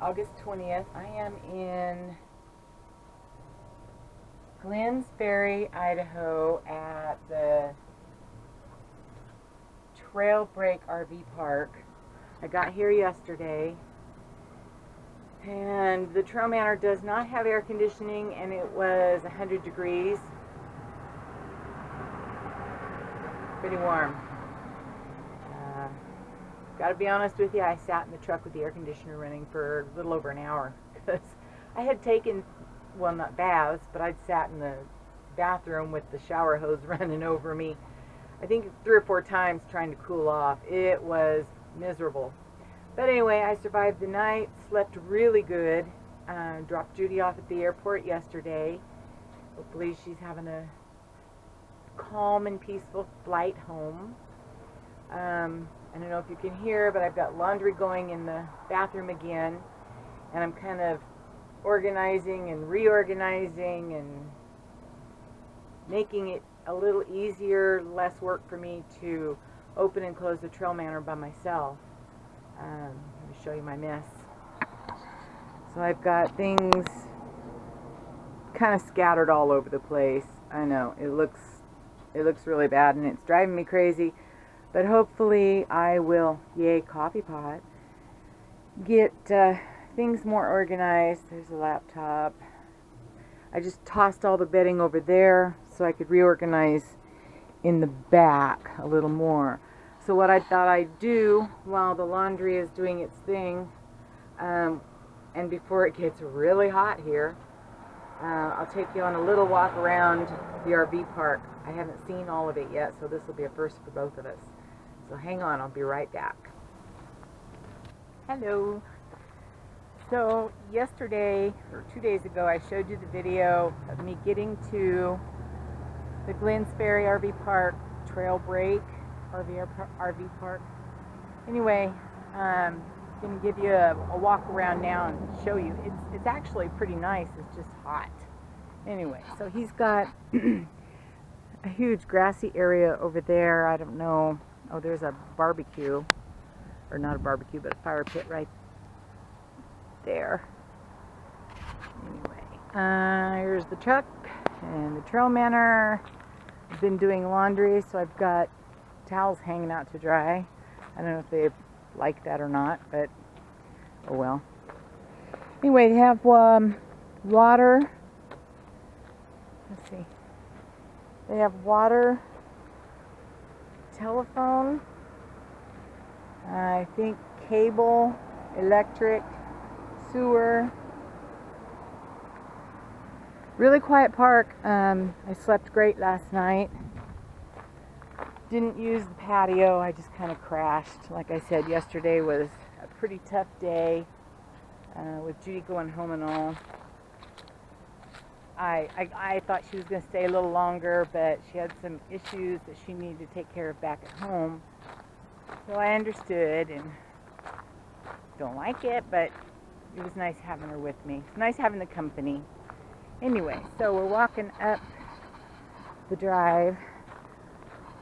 August 20th. I am in Ferry, Idaho at the Trailbreak RV Park. I got here yesterday, and the TrailManor does not have air conditioning, and it was 100 degrees. Pretty warm. Gotta be honest with you, I sat in the truck with the air conditioner running for a little over an hour because I had taken, well, not baths, but I'd sat in the bathroom with the shower hose running over me, I think 3 or 4 times trying to cool off. It was miserable. But anyway, I survived the night, slept really good, dropped Judy off at the airport yesterday. Hopefully she's having a calm and peaceful flight home. I don't know if you can hear, but I've got laundry going in the bathroom again, and I'm kind of organizing and reorganizing and making it a little easier, less work for me to open and close the TrailManor by myself. Let me show you my mess. So I've got things kind of scattered all over the place. I know it looks really bad, and it's driving me crazy. But hopefully I will, yay coffee pot, get things more organized. There's a laptop. I just tossed all the bedding over there so I could reorganize in the back a little more. So what I thought I'd do while the laundry is doing its thing, and before it gets really hot here, I'll take you on a little walk around the RV park. I haven't seen all of it yet, so this will be a first for both of us. So hang on, I'll be right back. Hello. So yesterday, or 2 days ago, I showed you the video of me getting to the Ferry RV Park, Trailbreak RV Park. Anyway, I'm going to give you a walk around now and show you. It's actually pretty nice, it's just hot. Anyway, so he's got a huge grassy area over there. I don't know. Oh, there's a barbecue, or not a barbecue, but a fire pit right there. Anyway, here's the truck and the TrailManor. I've been doing laundry, so I've got towels hanging out to dry. I don't know if they like that or not, but oh well. Anyway, they have water. Let's see. They have water, telephone, I think cable, electric, sewer. Really quiet park. I slept great last night. Didn't use the patio. I just kind of crashed. Like I said, yesterday was a pretty tough day with Judy going home and all. I thought she was going to stay a little longer, but she had some issues that she needed to take care of back at home. So I understood and don't like it, but it was nice having her with me. It's nice having the company. Anyway, so we're walking up the drive.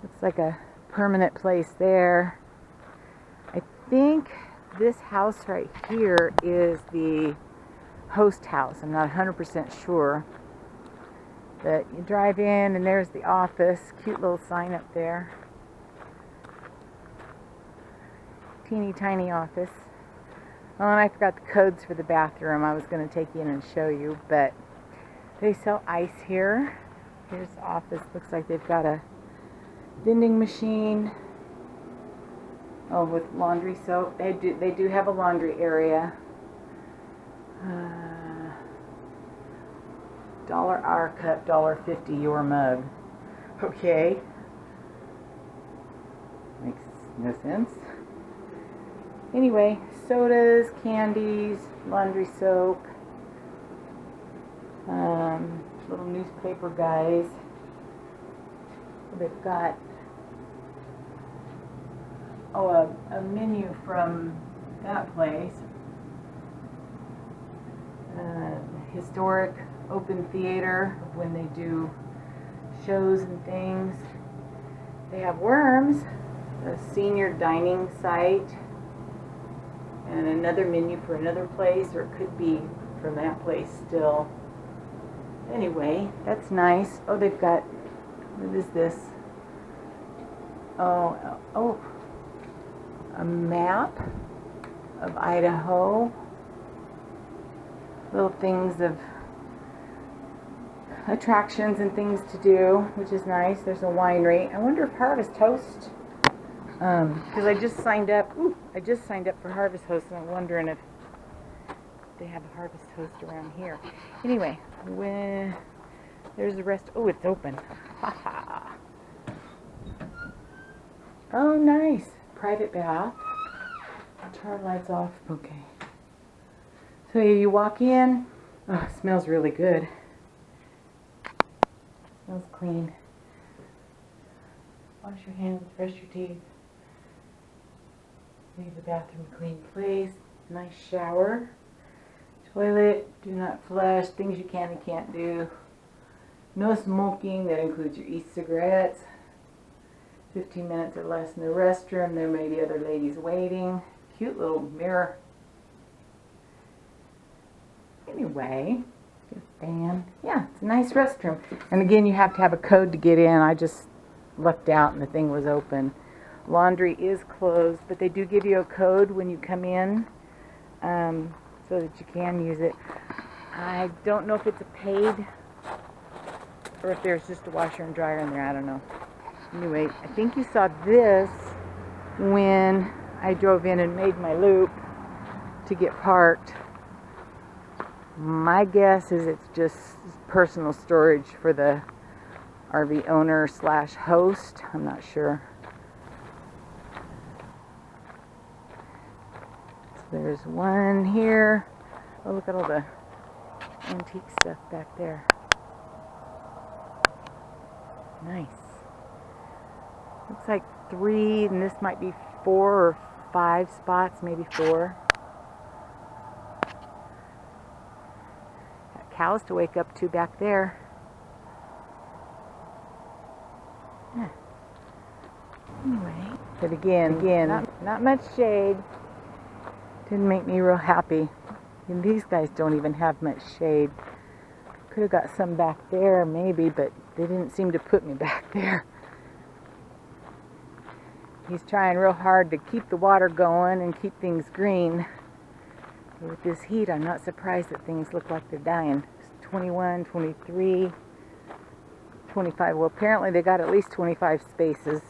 Looks like a permanent place there. I think this house right here is the host house. I'm not 100% sure. But you drive in and there's the office. Cute little sign up there. Teeny tiny office. Oh, and I forgot the codes for the bathroom. I was going to take you in and show you, but they sell ice here. Here's the office. Looks like they've got a vending machine. Oh, with laundry soap. They do have a laundry area. $1 our cup, $1.50 your mug. Okay. Makes no sense. Anyway, sodas, candies, laundry soap, little newspaper guys. They've got a menu from that place. Historic open theater when they do shows and things. They have Worms, a senior dining site, and another menu for another place, or it could be from that place still. Anyway, that's nice. Oh, they've got, what is this? Oh, a map of Idaho. Little things of attractions and things to do, which is nice. There's a winery. I wonder if Harvest Host, because I just signed up. I just signed up for Harvest Host, and I'm wondering if they have a Harvest Host around here. Anyway, when there's the rest. Oh, it's open. Haha. Oh, nice. Private bath. Turn lights off. Okay. So you walk in. Oh, it smells really good. Smells clean. Wash your hands, brush your teeth. Leave the bathroom a clean place. Nice shower. Toilet, do not flush. Things you can and can't do. No smoking, that includes your e-cigarettes. 15 minutes or less in the restroom. There may be other ladies waiting. Cute little mirror. Anyway, fan. Yeah, it's a nice restroom. And again, you have to have a code to get in. I just lucked out and the thing was open. Laundry is closed, but they do give you a code when you come in, so that you can use it. I don't know if it's a paid or if there's just a washer and dryer in there. I don't know. Anyway, I think you saw this when I drove in and made my loop to get parked. My guess is it's just personal storage for the RV owner / host. I'm not sure. So there's one here. Oh, look at all the antique stuff back there. Nice. Looks like 3, and this might be 4 or 5 spots, maybe 4. Got cows to wake up to back there. Yeah. Anyway, but again, not much shade. Didn't make me real happy. And these guys don't even have much shade. Could have got some back there maybe, but they didn't seem to put me back there. He's trying real hard to keep the water going and keep things green. But with this heat, I'm not surprised that things look like they're dying. It's 21, 23, 25. Well, apparently they got at least 25 spaces.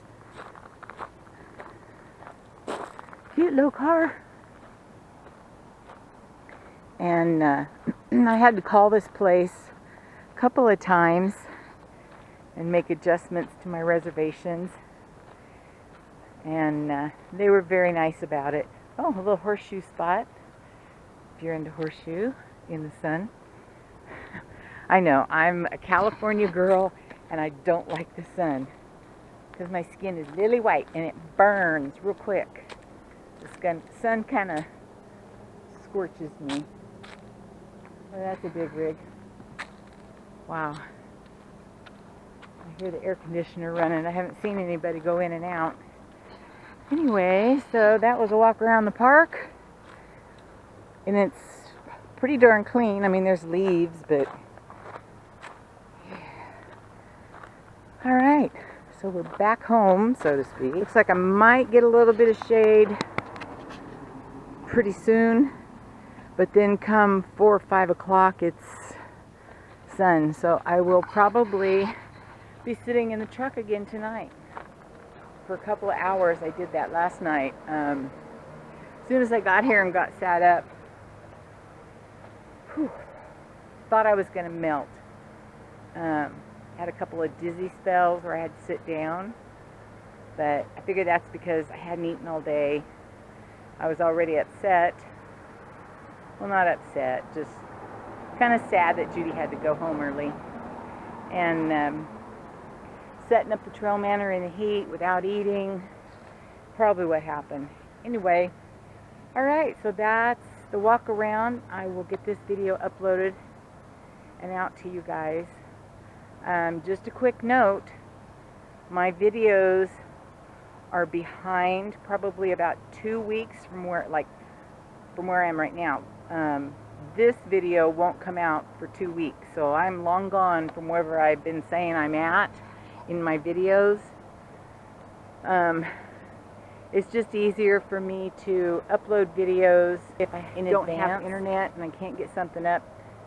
Cute little car. And I had to call this place a couple of times and make adjustments to my reservations. And they were very nice about it. Oh, a little horseshoe spot. If you're into horseshoe in the sun. I know, I'm a California girl and I don't like the sun. Because my skin is lily white and it burns real quick. The sun kind of scorches me. Oh, that's a big rig. Wow. I hear the air conditioner running. I haven't seen anybody go in and out. Anyway, so that was a walk around the park. And it's pretty darn clean. I mean, there's leaves, but... Alright, so we're back home, so to speak. Looks like I might get a little bit of shade pretty soon. But then come 4 or 5 o'clock, it's sun. So I will probably be sitting in the truck again tonight for a couple of hours. I did that last night. As soon as I got here and got sat up, thought I was going to melt. Had a couple of dizzy spells where I had to sit down. But I figured that's because I hadn't eaten all day. I was already upset. Well, not upset, just kind of sad that Judy had to go home early. And setting up the TrailManor in the heat without eating, probably what happened. Anyway, alright, so that's the walk around. I will get this video uploaded and out to you guys. Just a quick note, my videos are behind probably about 2 weeks from where, like from where I am right now. This video won't come out for 2 weeks, so I'm long gone from wherever I've been saying I'm at in my videos. It's just easier for me to upload videos if I don't have internet and I can't get something up,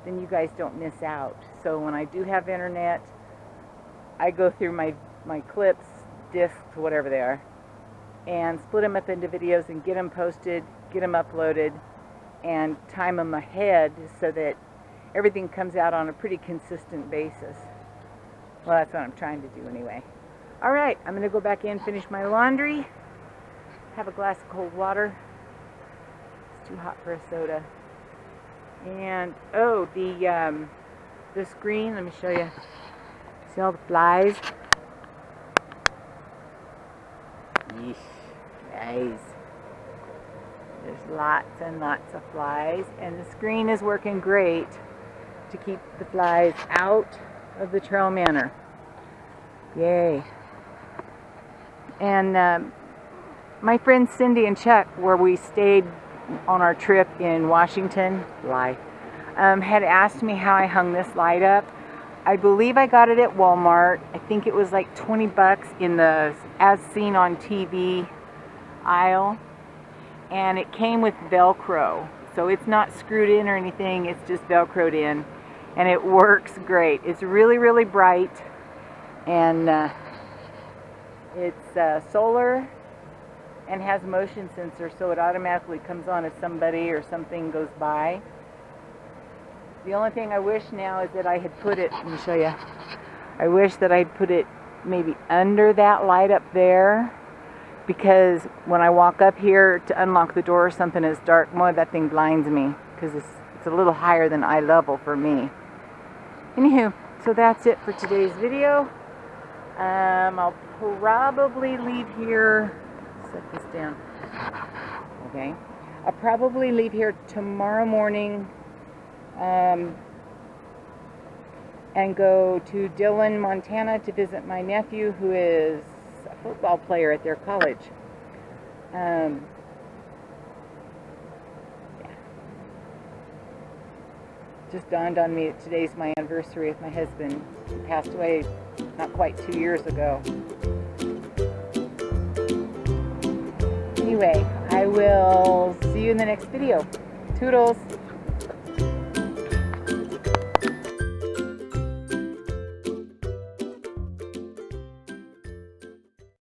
then you guys don't miss out. So when I do have internet, I go through my clips, discs, whatever they are, and split them up into videos and get them posted, get them uploaded, and time them ahead so that everything comes out on a pretty consistent basis. Well, that's what I'm trying to do anyway. Alright, I'm going to go back in, finish my laundry, have a glass of cold water. It's too hot for a soda. And, oh, the screen, let me show you. See all the flies? Yeesh, guys. There's lots and lots of flies, and the screen is working great to keep the flies out of the TrailManor. Yay. And my friends Cindy and Chuck, where we stayed on our trip in Washington, had asked me how I hung this light up. I believe I got it at Walmart. I think it was like 20 bucks in the as seen on TV aisle. And it came with Velcro. So it's not screwed in or anything, it's just Velcroed in. And it works great. It's really, really bright. And it's solar and has a motion sensor, so it automatically comes on if somebody or something goes by. The only thing I wish now is that I had put it, let me show you. I wish that I'd put it maybe under that light up there, because when I walk up here to unlock the door or something is dark, more that thing blinds me, because it's a little higher than eye level for me. Anywho, so that's it for today's video. I'll probably leave here, set this down, okay. I'll probably leave here tomorrow morning and go to Dillon, Montana to visit my nephew, who is a football player at their college. Yeah. Just dawned on me that today's my anniversary with my husband. He passed away not quite 2 years ago. Anyway, I will see you in the next video. Toodles!